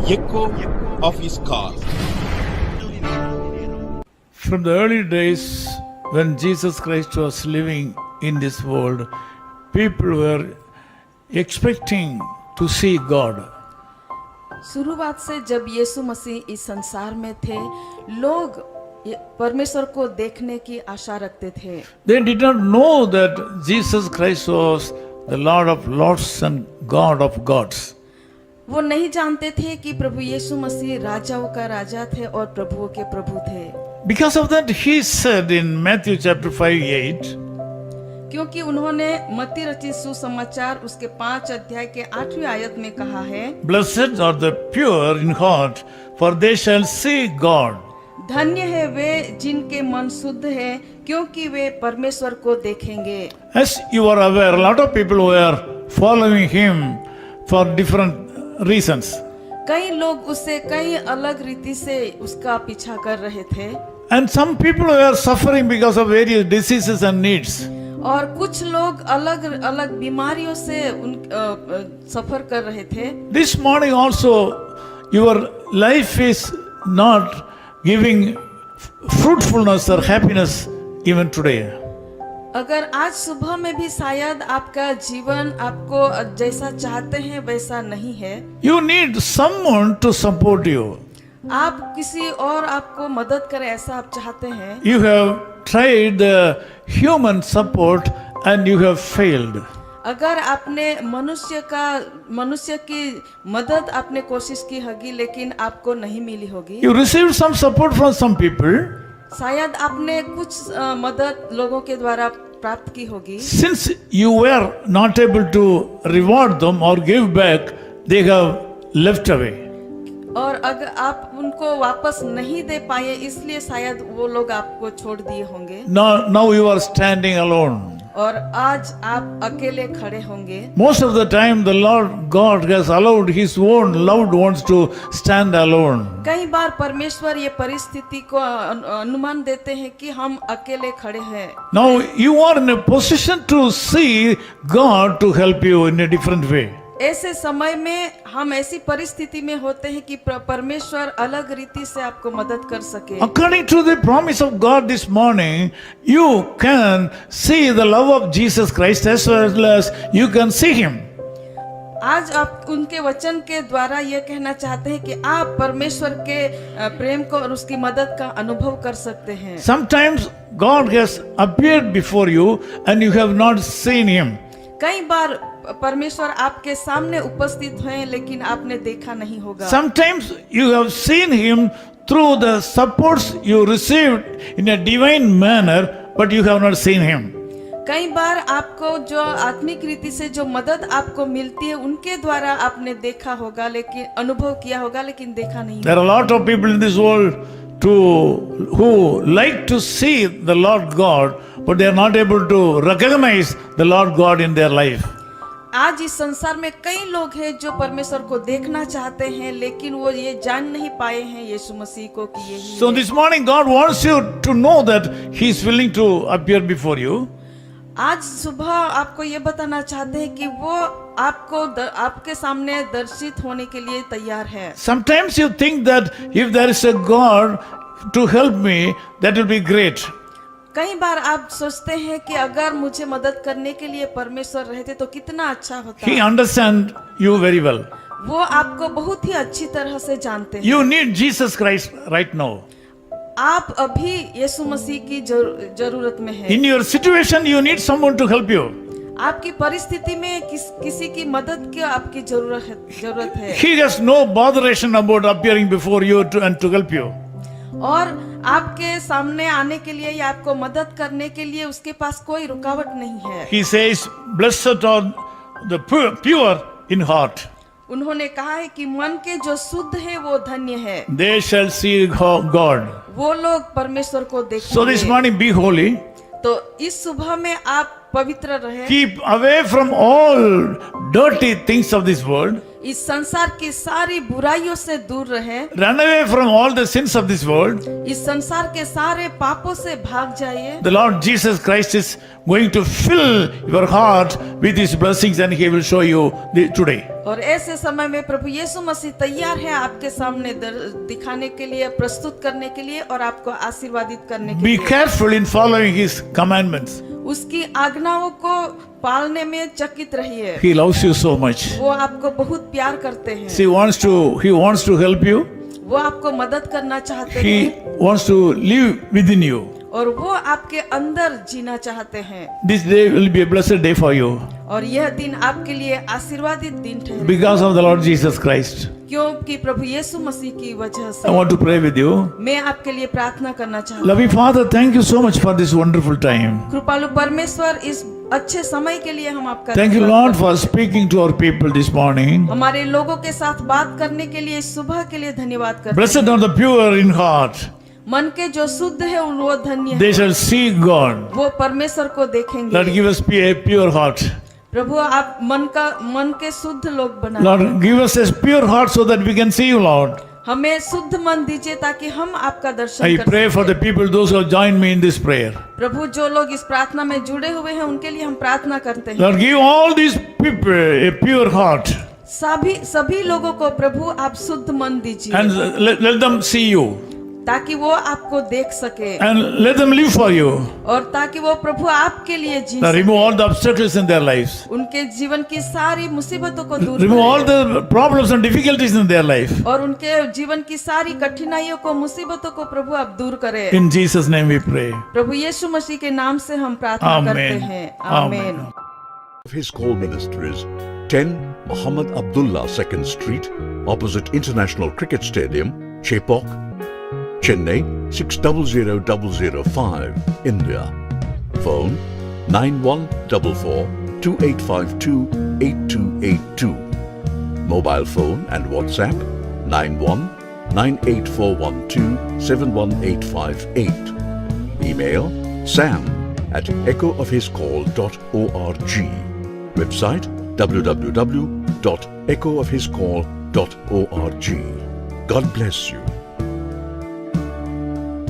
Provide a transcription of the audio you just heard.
echo of his call. From the early days when Jesus Christ was living in this world, people were expecting to see God. शुरुआत से जब यीशु मसीह इस संसार में थे, लोग परमेश्वर को देखने की आशा रखते थे। They did not know that Jesus Christ was the Lord of Lords and God of Gods. वो नहीं जानते थे कि प्रभु यीशु मसीह राजाओं का राजा थे और प्रभुओं के प्रभु थे। Because of that, he said in Matthew chapter 5:8, क्योंकि उन्होंने मत्ती रचित सुसमाचार उसके 5 अध्याय के 8वीं आयत में कहा है, Blessed are the pure in heart, for they shall see God. धन्य है वे जिनके मन शुद्ध है, क्योंकि वे परमेश्वर को देखेंगे। As you are aware, a lot of people were following him for different reasons. कई लोग उससे कई अलग रीति से उसका पीछा कर रहे थे And some people were suffering because of various diseases and needs. और कुछ लोग अलग अलग बीमारियों से सफर कर रहे थे। This morning also, your life is not giving fruitfulness or happiness even today. अगर आज सुबह में भी शायद आपका जीवन आपको जैसा चाहते हैं वैसा नहीं है, You need someone to support you. आप किसी और आपको मदद करे ऐसा आप चाहते हैं। You have tried the human support and you have failed. अगर आपने मनुष्य की मदद आपने कोशिश की होगी लेकिन आपको नहीं मिली होगी। You received some support from some people. शायद आपने कुछ मदद लोगों के द्वारा प्राप्त की होगी। Since you were not able to reward them or give back, they have left away. और अगर आप उनको वापस नहीं दे पाए इसलिए शायद वो लोग आपको छोड़ दिए होंगे। Now you are standing alone. और आज आप अकेले खड़े होंगे। Most of the time the Lord God has allowed his own loved ones to stand alone. कई बार परमेश्वर ये परिस्थिति को अनुमान देते हैं कि हम अकेले खड़े हैं। Now you are in a position to see God to help you in a different way. ऐसे समय में हम ऐसी परिस्थिति में होते हैं कि परमेश्वर अलग रीति से आपको मदद कर सके। According to the promise of God this morning, you can see the love of Jesus Christ as well as you can see him. आज आप उनके वचन के द्वारा ये कहना चाहते हैं कि आप परमेश्वर के प्रेम को और उसकी मदद का अनुभव कर सकते हैं। Sometimes God has appeared before you and you have not seen him. कई बार परमेश्वर आपके सामने उपस्थित हैं लेकिन आपने देखा नहीं होगा। Sometimes you have seen him through the supports you received in a divine manner, but you have not seen him. कई बार आपको जो आत्मिक रीति से जो मदद आपको मिलती है उनके द्वारा आपने देखा होगा लेकिन अनुभव किया होगा लेकिन देखा नहीं। There are a lot of people in this world who like to see the Lord God, but they are not able to recognize the Lord God in their life. आज इस संसार में कई लोग हैं जो परमेश्वर को देखना चाहते हैं लेकिन वो ये जान नहीं पाए हैं यीशु मसीह को कि यही So this morning God wants you to know that he is willing to appear before you. आज सुबह आपको ये बताना चाहते हैं कि वो आपके सामने दर्शित होने के लिए तैयार है। Sometimes you think that if there is a God to help me, that will be great. कई बार आप सोचते हैं कि अगर मुझे मदद करने के लिए परमेश्वर रहते तो कितना अच्छा होता। He understands you very well. वो आपको बहुत ही अच्छी तरह से जानते हैं। You need Jesus Christ right now. आप अभी यीशु मसीह की जरूरत में हैं। In your situation, you need someone to help you. आपकी परिस्थिति में किसी की मदद की आपकी जरूरत है। He has no botheration about appearing before you and to help you. और आपके सामने आने के लिए या आपको मदद करने के लिए उसके पास कोई रुकावट नहीं है। He says, "Blessed are the pure in heart." उन्होंने कहा है कि मन के जो शुद्ध है वो धन्य है। They shall see God. वो लोग परमेश्वर को देखेंगे। So this morning, be holy. तो इस सुबह में आप पवित्र रहे। Keep away from all dirty things of this world. इस संसार की सारी बुराइयों से दूर रहे, run away from all the sins of this world. इस संसार के सारे पापों से भाग जाइए। The Lord Jesus Christ is going to fill your heart with His blessings, and He will show you today. और ऐसे समय में प्रभु यीशु मसीह तैयार है आपके सामने दिखाने के लिए, प्रस्तुत करने के लिए और आपको आशीर्वादित करने के Be लिए। careful in following His commandments. उसकी आज्ञाओं को पालने में चकित रहिए। He loves you so much. वो आपको बहुत प्यार करते हैं। He wants to help you. वो आपको मदद करना चाहते He हैं wants to live within you. और वो आपके अंदर जीना चाहते हैं। This day will be a blessed day for you और यह दिन आपके लिए आशीर्वादित दिन ठहरे, because of the Lord Jesus Christ. क्योंकि प्रभु यीशु मसीह की वजह I से। want to pray with you. मैं आपके लिए प्रार्थना करना चाहता हूँ। Loving Father, thank you so much for this wonderful time. कृपालु परमेश्वर, इस अच्छे समय के लिए हम आपका Thank you, धन्यवाद Lord, करते for speaking to our people this morning. हैं। हमारे लोगों के साथ बात करने के लिए सुबह के लिए धन्यवाद करते हैं। Blessed are the pure in heart. मन के जो शुद्ध है वो धन्य They है, shall see God. वो परमेश्वर को Lord, देखेंगे। give us a pure heart. प्रभु आप मन के शुद्ध लोग बना, Lord, give us a pure heart so that we can see you, Lord. हमें शुद्ध मन दीजिए ताकि हम आपका दर्शन I कर pray for सकें। the people, those who have joined me in this prayer. प्रभु जो लोग इस प्रार्थना में जुड़े हुए हैं उनके लिए हम प्रार्थना करते हैं। Lord, give all these people a pure heart सभी लोगों को प्रभु आप शुद्ध मन दीजिए and let them see you ताकि वो आपको देख सके and let them live for you. और ताकि वो प्रभु आपके लिए जी Lord, सके। remove all the obstacles in their lives. उनके जीवन की सारी मुसीबतों को दूर Remove all करें the problems and difficulties in their life. और उनके जीवन की सारी कठिनाइयों को, मुसीबतों को प्रभु आप दूर करें। In Jesus' name we pray. प्रभु यीशु मसीह के नाम से हम प्रार्थना करते Amen. हैं। Amen. आमीन। His call ministries 10 Muhammad Abdullah 2nd Street, opposite International Cricket Stadium, Chepauk, Chennai 600005, India. Phone 9144 2852 8282. Mobile phone and WhatsApp 91 98412 71858. Email sam@echoofhiscall.org. Website www.echoofhiscall.org. God bless you.